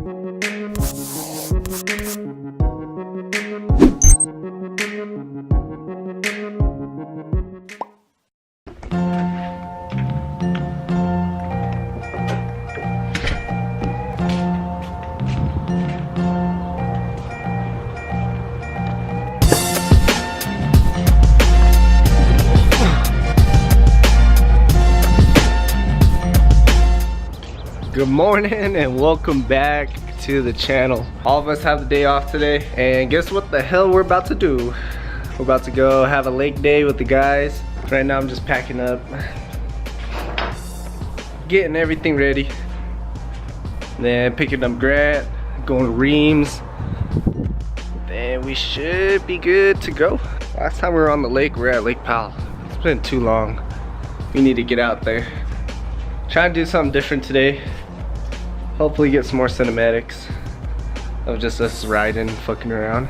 Good morning and welcome back to the channel. All of us have the day off today, and guess what the hell we're about to do? We're about to go have a lake day with the guys. Right now I'm just packing up, getting everything ready, then picking up Grat, going to Reams, then we should be good to go. Last time we were on the lake, we were at Lake Powell. It's been too long. We need to get out there. Trying to do something different today. Hopefully get some more cinematics of just us riding, fucking around.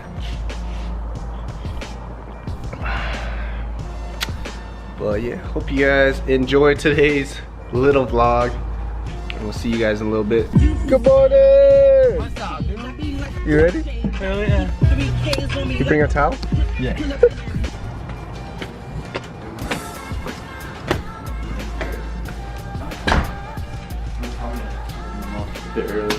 But yeah, hope you guys enjoy today's little vlog. And we'll see you guys in a little bit. Good morning! What's up, dude? You ready? Hell yeah. You bring a towel? Yeah. A bit early.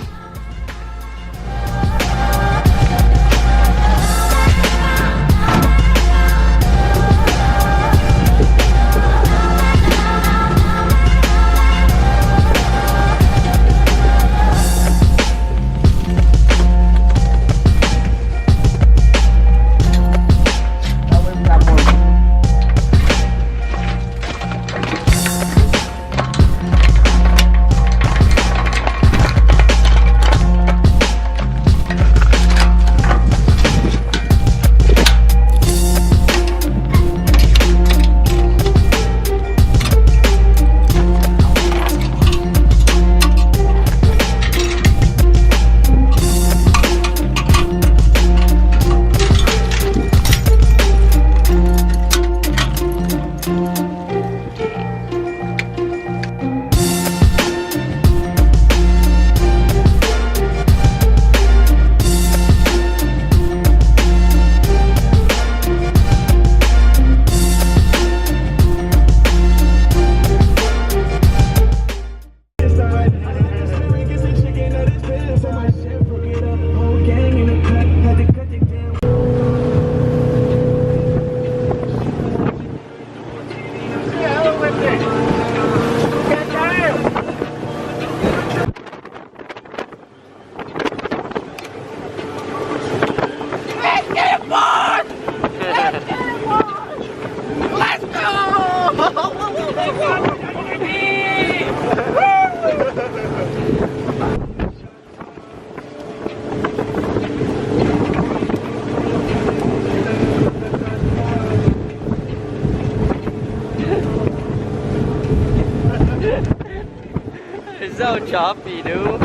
It's so choppy, dude.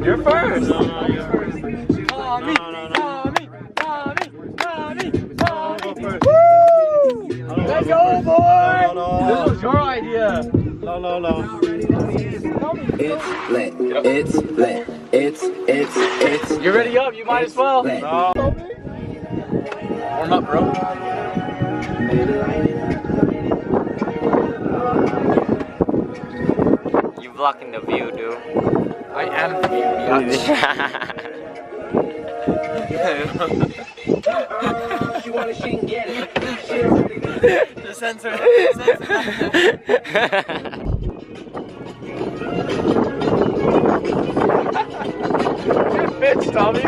You're first! Let's go, boy! This was your idea! No. It's lit. It's lit. It's. You're ready up, you might as well. No. Warm up, bro. You blocking the view, dude. I am the view, The sensor. Bitch, Tommy!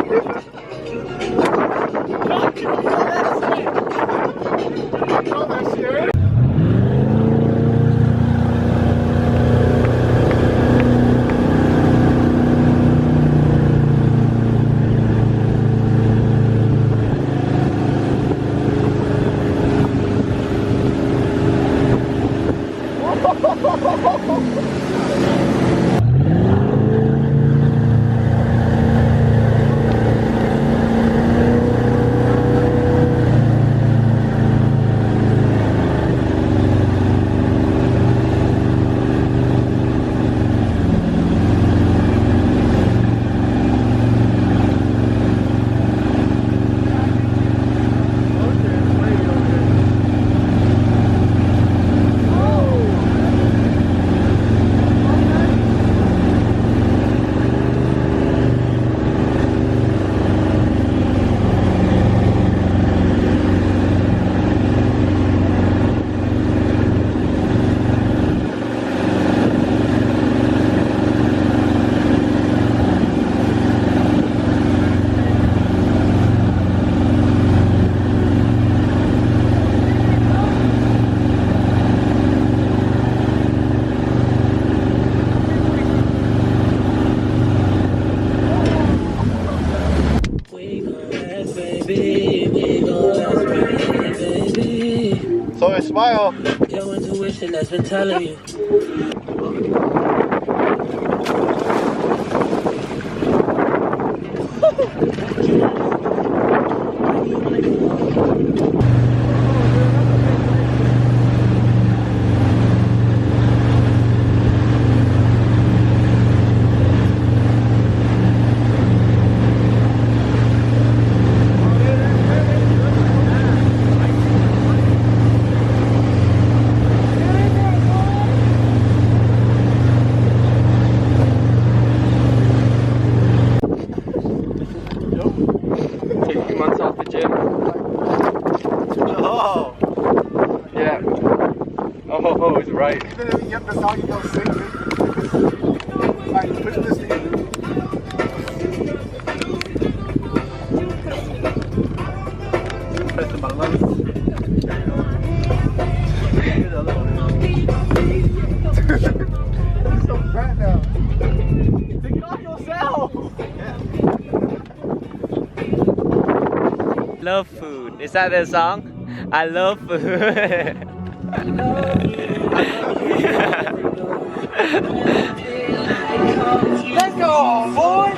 intuition that's been telling you. Oh, it's right. Even if you get the song, you don't sing it. Alright, push this in. Press the button. You're so fat now. Take it off yourself. Love food. Is that the song? I love food. Let's go, boy!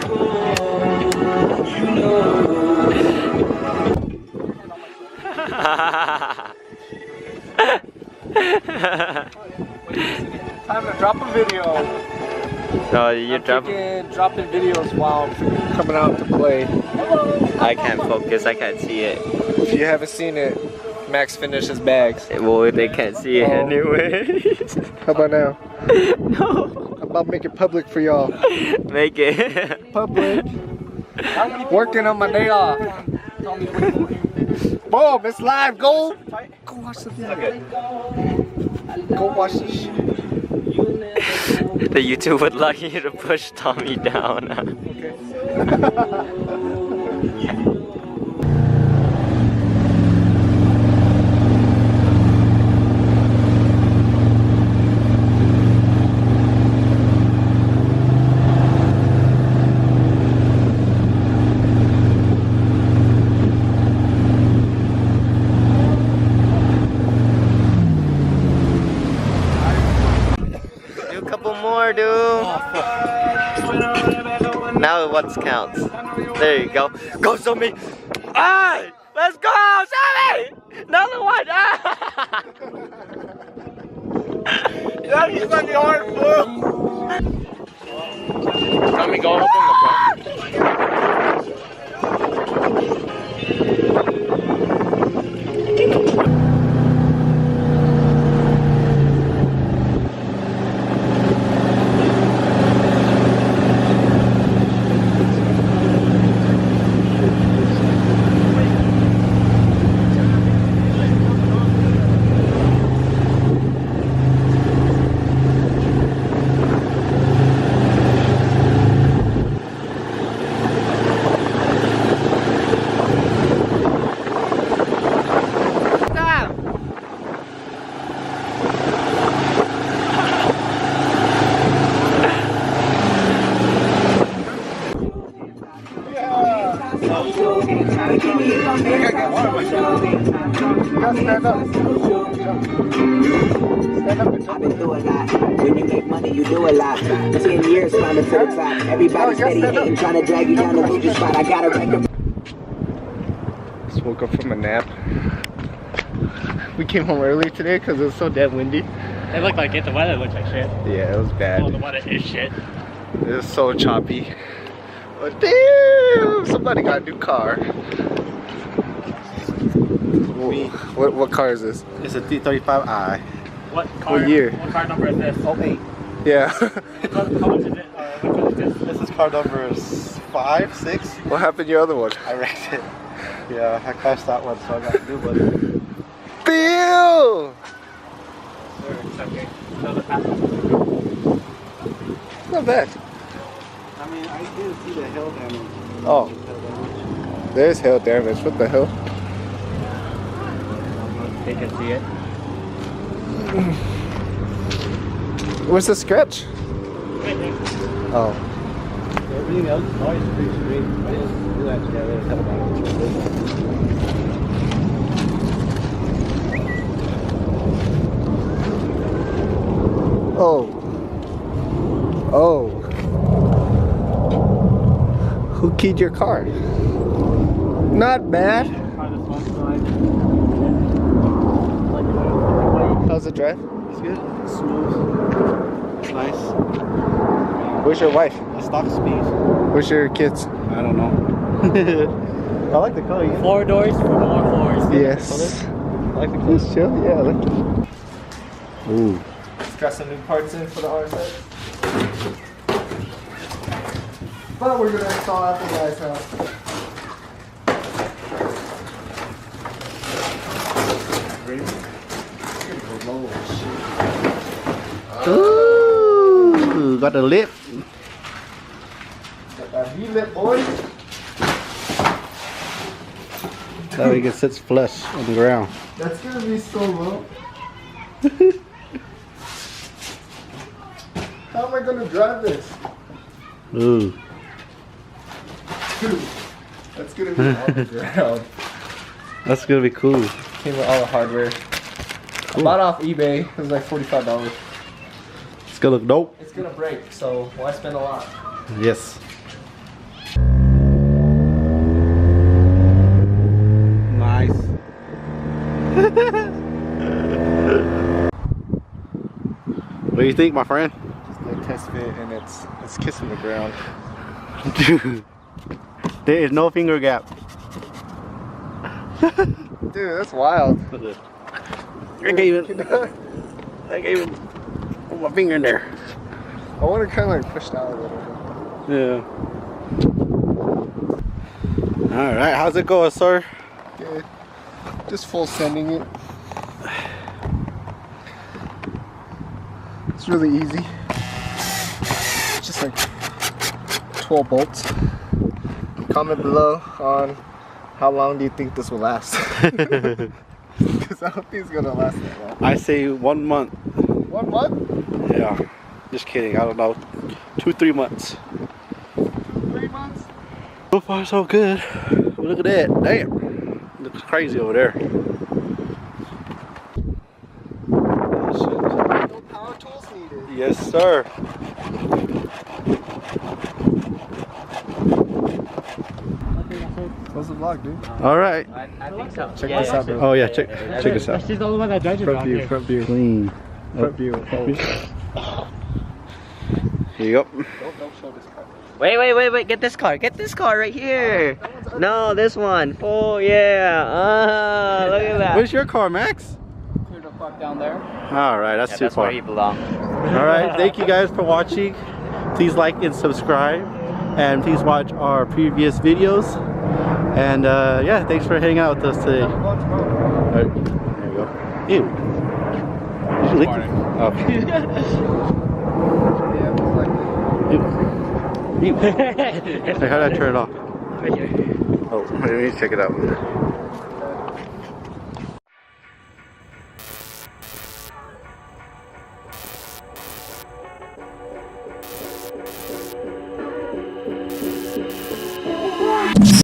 Time to drop a video. So you drop. Dropping videos while coming out to play. I can't focus. I can't see it. If you haven't seen it, Max finished his bags. Well, they can't see it anyway. How about now? No. How about make it public for y'all? Make it Public. Working on my day off. Boom, it's live. Go watch the video. Go watch this shit. The YouTube would like you to push Tommy down. Okay. Do a couple more, dude. Now what counts? There you go. Go, Somi! Hey! Let's go, Somi! Another one! Ah! Yeah, he's on the hard foot. Tommy, go open the front. Stand up. I've been through a lot. When you make money, you do a lot. 10 years climbing to the top. Everybody steady hating, trying to drag you down to lose your spot. I got a record. Just woke up from a nap. We came home early today because it was so dead windy. It looked like it. The weather looked like shit. Yeah, it was bad. Oh, the weather is shit. It was so choppy. But damn, somebody got a new car. What car is this? It's a T35i. What car? What year? What car number is this? 08. Yeah. How much is it? Which one is this? This is car number 5, 6. What happened to your other one? I wrecked it. Yeah, I crashed that one, so I got a new one. Bill! Okay. So the passenger. Not bad. I mean, I didn't see the hill damage. Oh, there's hail damage. What the hell? They can see it. Where's the scratch? Right there. Oh. Everything else is always pretty straight. I didn't do that together a couple times. Oh. Oh. Who keyed your car? Not bad. How's it drive? It's good. Smooth. Nice. Where's your wife? Stock speed. Where's your kids? I don't know. I like the color. 4 doors for more floors. Yes. I like the color. It's chill. Yeah, I like it. Ooh. It's got some new parts in for the RSX. But we're gonna install at the guy's house. Ooh, got the lip. Got that V-lip, boy. That way it sits flush on the ground. That's gonna be so low. How am I gonna drive this? Ooh. Dude, that's gonna be on the ground. That's gonna be cool. Came with all the hardware. I bought off eBay. It was like $45. It's gonna look dope. It's gonna break, so why spend a lot? Yes. Nice. What do you think, my friend? Just a test fit, and it's kissing the ground. Dude, there is no finger gap. Dude, that's wild. I gave him put my finger in there. I want to kind of like push down a little bit. Yeah. All right, how's it going, sir? Good. Just full sending it. It's really easy. It's just like 12 bolts. Comment below on how long do you think this will last? Because I don't think it's gonna last that long. I say 1 month. 1 month? Yeah. Just kidding. I don't know. 2-3 months. 3 months? So far, so good. Look at that. Damn. Looks crazy over there. No power tools needed. Yes, sir. Close the vlog, dude. All right. I think so. Check this out, bro. Oh yeah, check this out. She's the only one that drives around here. Front view. Clean. Front view. Here you go. Don't show this car. Wait. Get this car. Get this car right here. No, this one. Oh, yeah. Look at that. Where's your car, Max? Clear the park down there. All right, that's too That's far. where he belongs. All right, thank you guys for watching. Please like and subscribe, and please watch our previous videos. And yeah, thanks for hanging out with us today. All right, there you go. Ew. Did you lick it? Oh. Ew. Ew. Hey, how did I turn it off? Right here. Oh, let me check it out.